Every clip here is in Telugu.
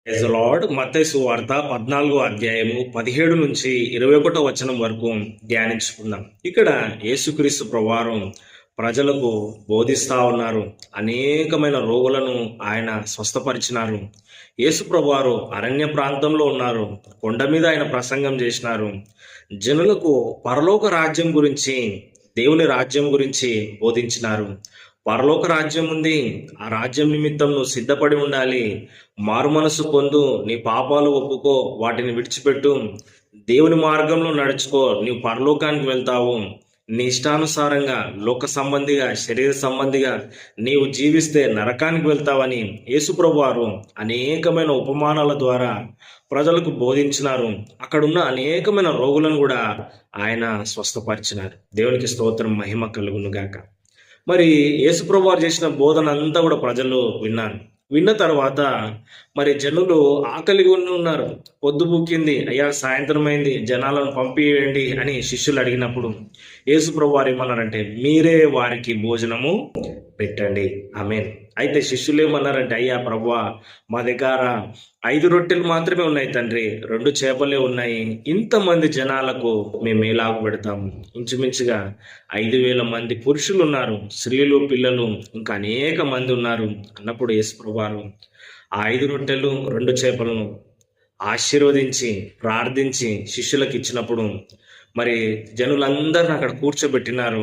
Praise the lord. మత్తయి సువార్త 14వ అధ్యాయము 17 నుంచి 21వ వచనం వరకు ధ్యానించుకుందాం. ఇక్కడ యేసుక్రీస్తు ప్రభువారు ప్రజలకు బోధిస్తా ఉన్నారు. అనేకమైన రోగులను ఆయన స్వస్థపరిచినారు. యేసు ప్రభువారు అరణ్య ప్రాంతంలో ఉన్నారు. కొండ మీద ఆయన ప్రసంగం చేసినారు. జనులకు పరలోక రాజ్యం గురించి, దేవుని రాజ్యం గురించి బోధించినారు. పరలోక రాజ్యం ఉంది. ఆ రాజ్యం నిమిత్తం నువ్వు సిద్ధపడి ఉండాలి. మారు మనసు పొందు, నీ పాపాలు ఒప్పుకో, వాటిని విడిచిపెట్టు, దేవుని మార్గంలో నడుచుకో, నీవు పరలోకానికి వెళ్తావు. నీ ఇష్టానుసారంగా లోక సంబంధిగా, శరీర సంబంధిగా నీవు జీవిస్తే నరకానికి వెళ్తావని యేసుప్రభు వారు అనేకమైన ఉపమానాల ద్వారా ప్రజలకు బోధించినారు. అక్కడున్న అనేకమైన రోగులను కూడా ఆయన స్వస్థపరిచినారు. దేవునికి స్తోత్రం, మహిమ కలుగును గాక. మరి యేసుప్రభు వారు చేసిన బోధన అంతా కూడా ప్రజలు విన్నారు. విన్న తర్వాత మరి జనులు ఆకలిగా ఉన్నారు. పొద్దుబుక్కింది, అయ్యా సాయంత్రం అయింది, జనాలను పంపివేయండి అని శిష్యులు అడిగినప్పుడు యేసుప్రభు వారు ఏమన్నారంటే, మీరే వారికి భోజనము పెట్టండి. ఆమేన్. అయితే శిష్యులు ఏమన్నారంటే, అయ్యా ప్రభువా, మా దగ్గర 5 రొట్టెలు మాత్రమే ఉన్నాయి తండ్రి, 2 చేపలే ఉన్నాయి, ఇంతమంది జనాలకు మేము ఎలాగ పెడతాము? ఇంచుమించుగా 5,000 మంది పురుషులు ఉన్నారు, స్త్రీలు, పిల్లలు ఇంకా అనేక మంది ఉన్నారు అన్నప్పుడు యేసుప్రభు వారు ఆ 5 రొట్టెలు 2 చేపలను ఆశీర్వదించి ప్రార్థించి శిష్యులకు ఇచ్చినప్పుడు మరి జనులందరిని అక్కడ కూర్చోబెట్టినారు.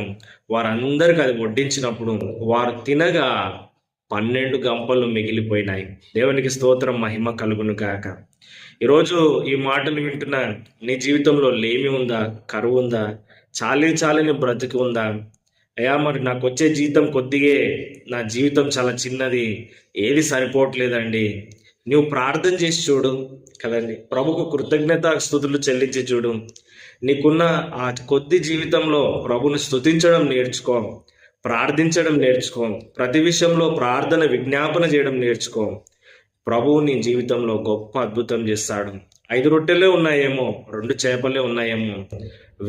వారందరికి అది వడ్డించినప్పుడు వారు తినగా 12 గంపలు మిగిలిపోయినాయి. దేవునికి స్తోత్రం, మహిమ కలుగును గాక. ఈరోజు ఈ మాటలు వింటున్న నీ జీవితంలో లేమి ఉందా, కరువు ఉందా, చాలని బ్రతికి ఉందా? అయ్యా మరి నాకు వచ్చే జీతం కొద్దిగే, నా జీవితం చాలా చిన్నది, ఏది సరిపోవట్లేదండి. నువ్వు ప్రార్థన చేసి చూడు కదండి, ప్రభుకు కృతజ్ఞత స్తుతులు చెల్లించి చూడు. నీకున్న ఆ కొద్ది జీవితంలో ప్రభుని స్తుతించడం నేర్చుకో, ప్రార్థించడం నేర్చుకో, ప్రతి విషయంలో ప్రార్థన విజ్ఞాపన చేయడం నేర్చుకో. ప్రభువు నీ జీవితంలో గొప్ప అద్భుతం చేస్తాడు. 5 రొట్టెలే ఉన్నాయేమో, 2 చేపలే ఉన్నాయేమో,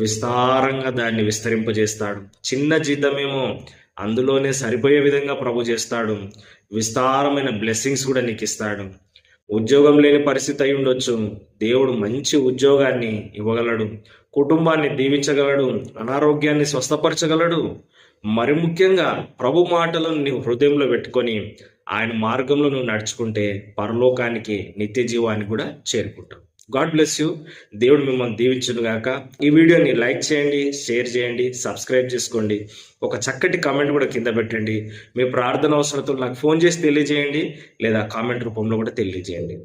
విస్తారంగా దాన్ని విస్తరింపజేస్తాడు. చిన్న జీతమేమో అందులోనే సరిపోయే విధంగా ప్రభు చేస్తాడు. విస్తారమైన బ్లెస్సింగ్స్ కూడా నీకు ఇస్తాడు. ఉద్యోగం లేని పరిస్థితి అయి ఉండొచ్చు, దేవుడు మంచి ఉద్యోగాన్ని ఇవ్వగలడు, కుటుంబాన్ని దీవించగలడు, అనారోగ్యాన్ని స్వస్థపరచగలడు. మరి ముఖ్యంగా ప్రభు మాటలను నీవు హృదయంలో పెట్టుకొని ఆయన మార్గంలో నువ్వు నడుచుకుంటే పరలోకానికి, నిత్య జీవానికి కూడా చేరుకుంటావు. God bless you. దేవుడు మిమ్మల్ని దీవించును గాక. ఈ వీడియోని లైక్ చేయండి, షేర్ చేయండి, సబ్స్క్రైబ్ చేసుకోండి. ఒక చక్కటి కామెంట్ కూడా కింద పెట్టండి. మీ ప్రార్థన అవసరతలు నాకు ఫోన్ చేసి తెలియజేయండి, లేదా కామెంట్ రూపంలో కూడా తెలియజేయండి.